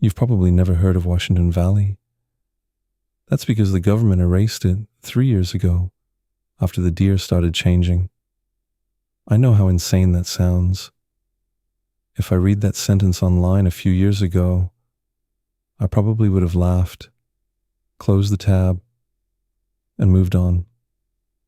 You've probably never heard of Washington Valley. That's because the government erased it 3 years ago, after the deer started changing. I know how insane that sounds. If I read that sentence online a few years ago, I probably would have laughed, closed the tab, and moved on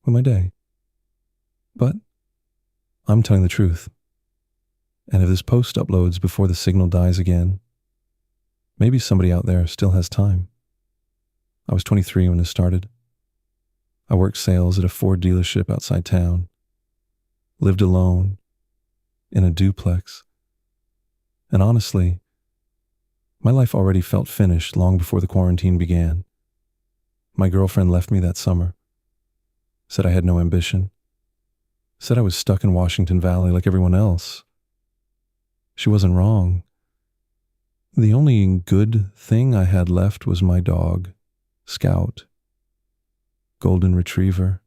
with my day. But I'm telling the truth. And if this post uploads before the signal dies again, maybe somebody out there still has time. I was 23 when this started. I worked sales at a Ford dealership outside town, lived alone in a duplex, and honestly, my life already felt finished long before the quarantine began. My girlfriend left me that summer, said I had no ambition, said I was stuck in Washington Valley like everyone else. She wasn't wrong. The only good thing I had left was my dog, Scout, golden retriever,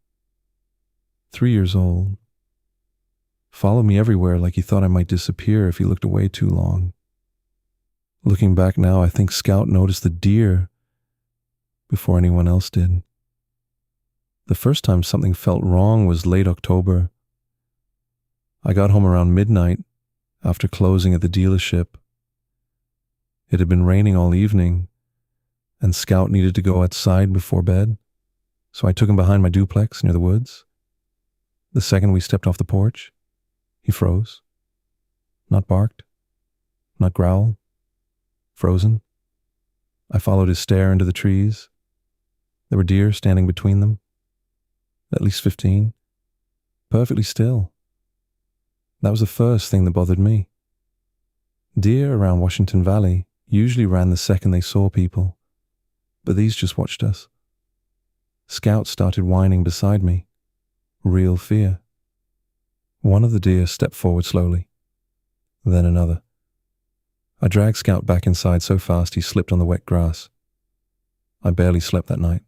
3 years old. Followed me everywhere like he thought I might disappear if he looked away too long. Looking back now, I think Scout noticed the deer before anyone else did. The first time something felt wrong was late October. I got home around midnight after closing at the dealership. It had been raining all evening, and Scout needed to go outside before bed, so I took him behind my duplex near the woods. The second we stepped off the porch, he froze. Not barked, not growled, frozen. I followed his stare into the trees. There were deer standing between them, at least 15, perfectly still. That was the first thing that bothered me. Deer around Washington Valley usually ran the second they saw people, but these just watched us. Scout started whining beside me. Real fear. One of the deer stepped forward slowly, then another. I dragged Scout back inside so fast he slipped on the wet grass. I barely slept that night.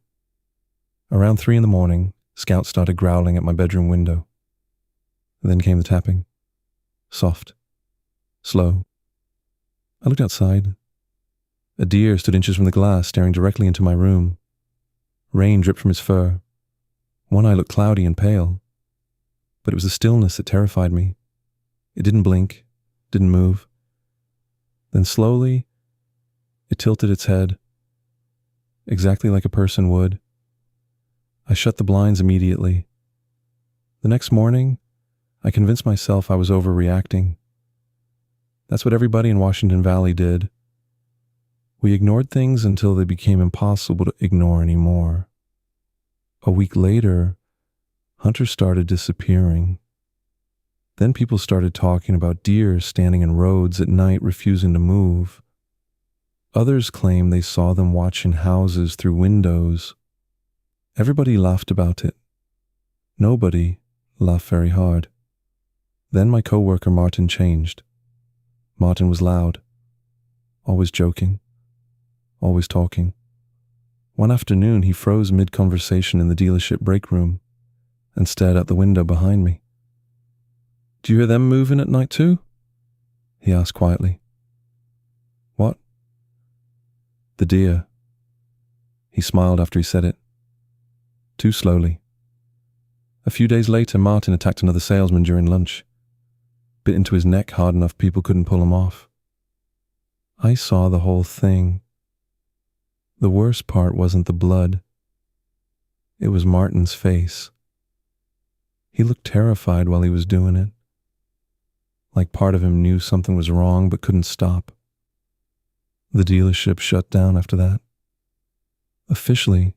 Around 3 a.m, Scout started growling at my bedroom window. Then came the tapping. Soft. Slow. I looked outside. A deer stood inches from the glass, staring directly into my room. Rain dripped from his fur. One eye looked cloudy and pale. But it was the stillness that terrified me. It didn't blink, didn't move. Then slowly, it tilted its head, exactly like a person would. I shut the blinds immediately. The next morning, I convinced myself I was overreacting. That's what everybody in Washington Valley did. We ignored things until they became impossible to ignore anymore. A week later, hunters started disappearing. Then people started talking about deer standing in roads at night refusing to move. Others claimed they saw them watching houses through windows. Everybody laughed about it. Nobody laughed very hard. Then my coworker Martin changed. Martin was loud, always joking, always talking. One afternoon he froze mid-conversation in the dealership break room and stared out the window behind me. "Do you hear them moving at night too?" he asked quietly. "What?" "The deer." He smiled after he said it. Too slowly. A few days later, Martin attacked another salesman during lunch. Bit into his neck hard enough people couldn't pull him off. I saw the whole thing. The worst part wasn't the blood. It was Martin's face. He looked terrified while he was doing it. Like part of him knew something was wrong but couldn't stop. The dealership shut down after that. Officially,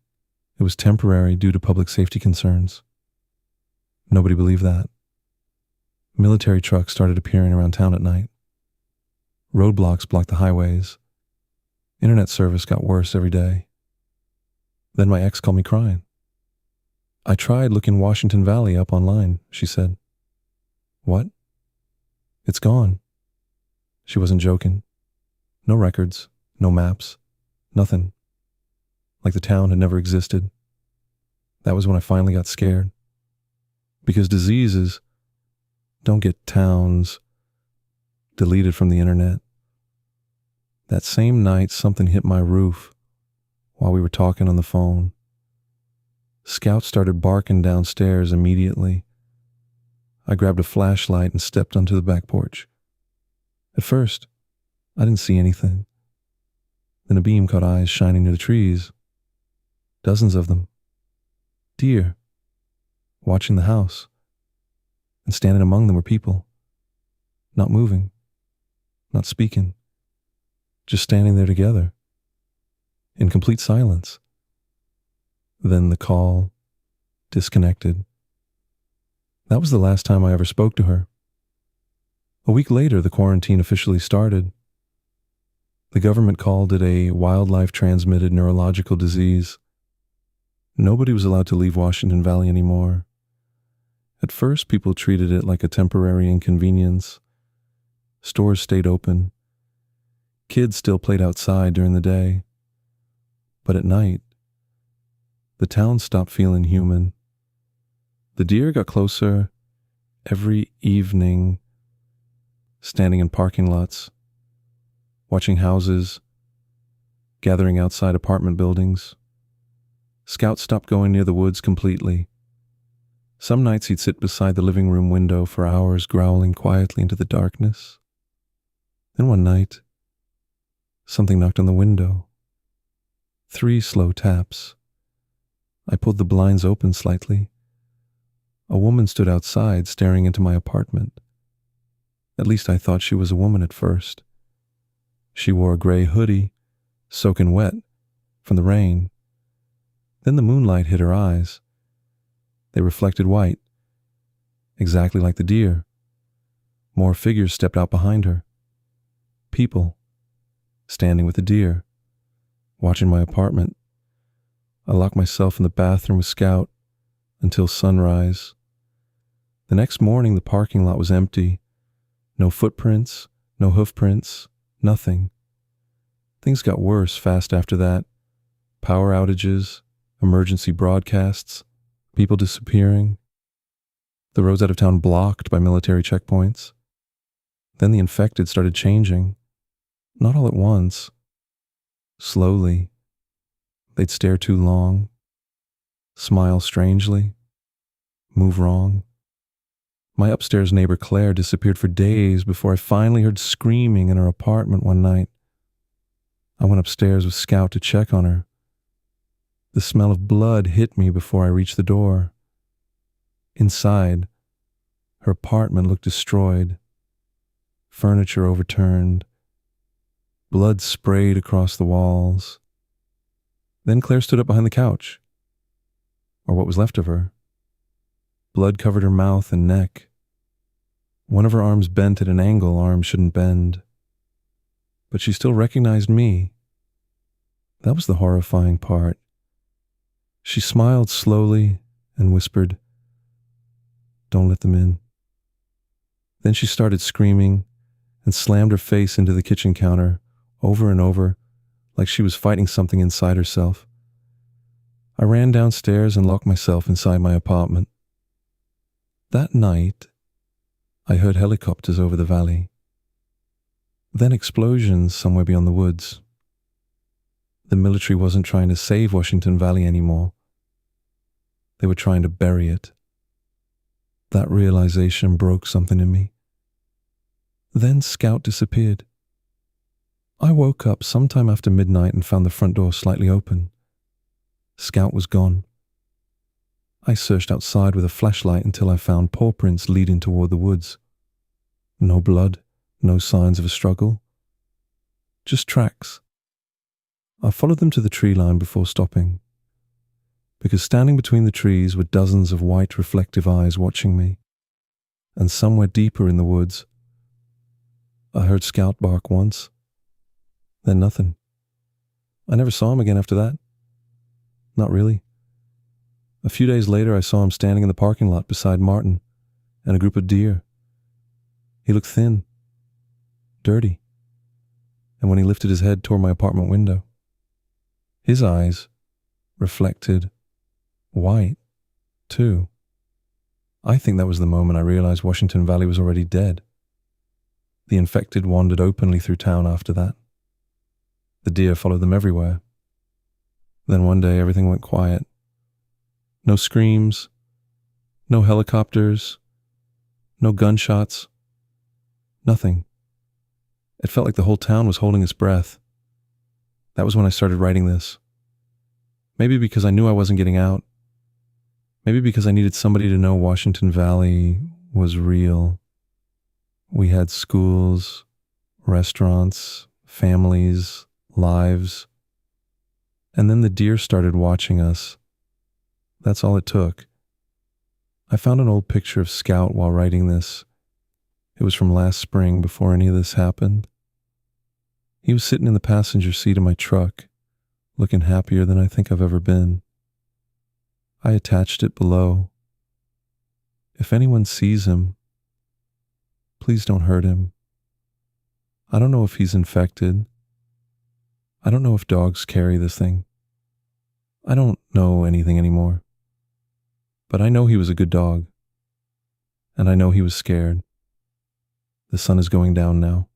it was temporary due to public safety concerns. Nobody believed that. Military trucks started appearing around town at night. Roadblocks blocked the highways. Internet service got worse every day. Then my ex called me crying. "I tried looking Washington Valley up online," she said. "What?" "It's gone." She wasn't joking. No records, no maps, nothing. Like the town had never existed. That was when I finally got scared. Because diseases don't get towns deleted from the internet. That same night, something hit my roof while we were talking on the phone. Scout started barking downstairs immediately. I grabbed a flashlight and stepped onto the back porch. At first, I didn't see anything. Then a beam caught eyes shining near the trees. Dozens of them. Deer. Watching the house. And standing among them were people. Not moving. Not speaking. Just standing there together. In complete silence. Then the call disconnected. That was the last time I ever spoke to her. A week later, the quarantine officially started. The government called it a wildlife-transmitted neurological disease. Nobody was allowed to leave Washington Valley anymore. At first, people treated it like a temporary inconvenience. Stores stayed open. Kids still played outside during the day. But at night, the town stopped feeling human. The deer got closer every evening, standing in parking lots, watching houses, gathering outside apartment buildings. Scout stopped going near the woods completely. Some nights he'd sit beside the living room window for hours, growling quietly into the darkness. Then one night, something knocked on the window. 3 slow taps. I pulled the blinds open slightly. A woman stood outside, staring into my apartment. At least I thought she was a woman at first. She wore a gray hoodie, soaking wet from the rain. Then the moonlight hit her eyes. They reflected white, exactly like the deer. More figures stepped out behind her. People, standing with the deer, watching my apartment. I locked myself in the bathroom with Scout until sunrise. The next morning, the parking lot was empty. No footprints, no hoofprints, nothing. Things got worse fast after that. Power outages, emergency broadcasts, people disappearing. The roads out of town blocked by military checkpoints. Then the infected started changing. Not all at once. Slowly. They'd stare too long, smile strangely, move wrong. My upstairs neighbor Claire disappeared for days before I finally heard screaming in her apartment one night. I went upstairs with Scout to check on her. The smell of blood hit me before I reached the door. Inside, her apartment looked destroyed. Furniture overturned. Blood sprayed across the walls. Then Claire stood up behind the couch, or what was left of her. Blood covered her mouth and neck. One of her arms bent at an angle arms shouldn't bend. But she still recognized me. That was the horrifying part. She smiled slowly and whispered, "Don't let them in." Then she started screaming and slammed her face into the kitchen counter over and over, like she was fighting something inside herself. I ran downstairs and locked myself inside my apartment. That night, I heard helicopters over the valley. Then explosions somewhere beyond the woods. The military wasn't trying to save Washington Valley anymore. They were trying to bury it. That realization broke something in me. Then Scout disappeared. I woke up sometime after midnight and found the front door slightly open. Scout was gone. I searched outside with a flashlight until I found paw prints leading toward the woods. No blood, no signs of a struggle. Just tracks. I followed them to the tree line before stopping, because standing between the trees were dozens of white reflective eyes watching me. And somewhere deeper in the woods, I heard Scout bark once. Then nothing. I never saw him again after that. Not really. A few days later, I saw him standing in the parking lot beside Martin and a group of deer. He looked thin, dirty, and when he lifted his head toward my apartment window, his eyes reflected white, too. I think that was the moment I realized Washington Valley was already dead. The infected wandered openly through town after that. The deer followed them everywhere. Then one day everything went quiet. No screams, no helicopters, no gunshots, nothing. It felt like the whole town was holding its breath. That was when I started writing this. Maybe because I knew I wasn't getting out. Maybe because I needed somebody to know Washington Valley was real. We had schools, restaurants, families, lives. And then the deer started watching us. That's all it took. I found an old picture of Scout while writing this. It was from last spring before any of this happened. He was sitting in the passenger seat of my truck, looking happier than I think I've ever been. I attached it below. If anyone sees him, please don't hurt him. I don't know if he's infected. I don't know if dogs carry this thing. I don't know anything anymore. But I know he was a good dog. And I know he was scared. The sun is going down now.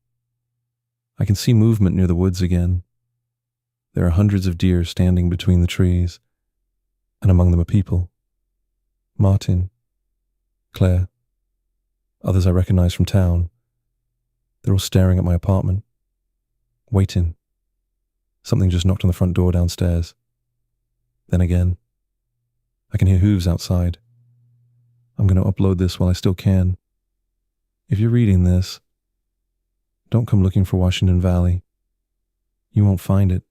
I can see movement near the woods again. There are hundreds of deer standing between the trees, and among them are people. Martin, Claire, others I recognize from town. They're all staring at my apartment, waiting. Something just knocked on the front door downstairs. Then again, I can hear hooves outside. I'm going to upload this while I still can. If you're reading this, don't come looking for Washington Valley. You won't find it.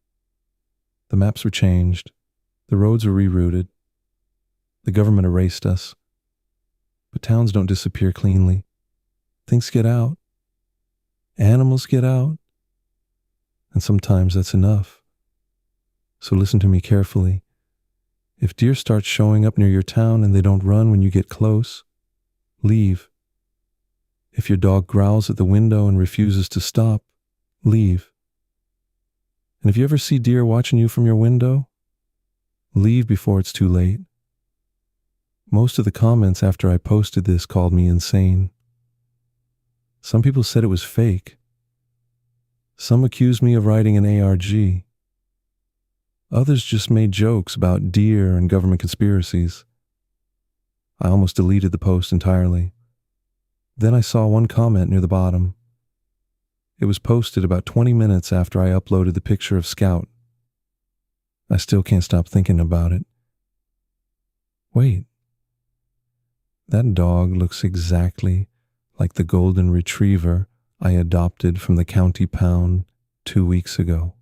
The maps were changed. The roads were rerouted. The government erased us. But towns don't disappear cleanly. Things get out. Animals get out. And sometimes that's enough. So listen to me carefully. If deer start showing up near your town and they don't run when you get close, leave. If your dog growls at the window and refuses to stop, leave. And if you ever see deer watching you from your window, leave before it's too late. Most of the comments after I posted this called me insane. Some people said it was fake. Some accused me of writing an ARG. Others just made jokes about deer and government conspiracies. I almost deleted the post entirely. Then I saw one comment near the bottom. It was posted about 20 minutes after I uploaded the picture of Scout. I still can't stop thinking about it. Wait. That dog looks exactly like the golden retriever I adopted from the county pound 2 weeks ago.